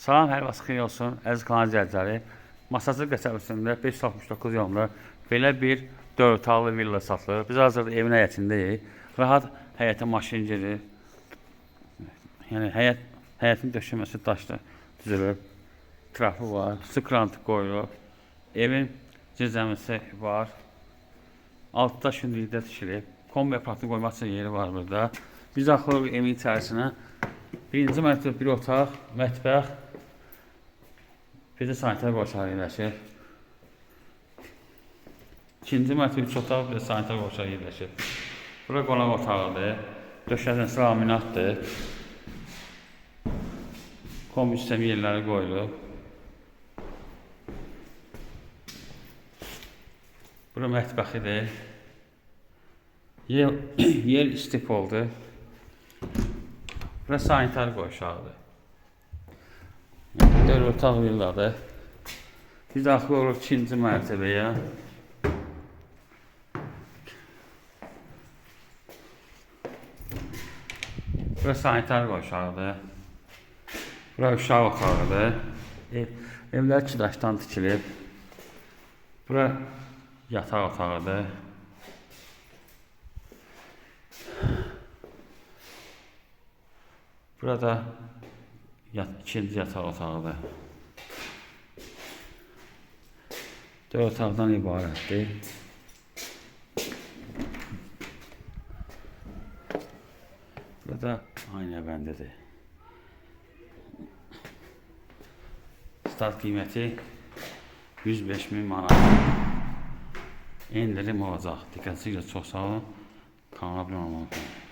Salam, hər vaxt xeyir olsun, əziz kanal izləyiciləri. Masajlı qəsəbəsində 569 yolunda belə bir 4 otaqlı villa satılır. Biz hazırda evin həyətindəyik. Rahat həyətə maşın girir. Yəni həyətin döşəməsi daşla düzülüb. Trafı var, su krantı qoyulub. Evin cizəməsi var. Altda şünlikdə tikilib. Kombi aparatını qoymaq üçün yeri var burada. Biz axırıq evin içərisinə. Birinci mərtəbə bir otaq, mətbəx, bir də sanitar qoşağı yerləşir. İkinci mərtəbə 3 otaq, bir də sanitar qoşağı yerləşir. Bura qonaq otağıdır. Döşəməsi laminatdır. Kombi sistemi yerləri qoyulub. Bura mətbəxidir. Yer istif oldu. Bura sanitar qoşağıdır. 4 otaq villadır. Biz daxil oluruq 2-ci mərtəbəyə. Bura sanitar qoşağıdır. Bura uşaq otağıdır. Evlər 2 daşdan tikilib. Bura yataq otağıdır. Burada ikinci yataq otağıdır. 4 otaqdan ibarətdir. Burada aynı bəndidir. Start qiyməti 105.000 manat. Endirim olacaq. Diqqətinizə çox sağ olun. Kanala abunə olmayı unutmayın.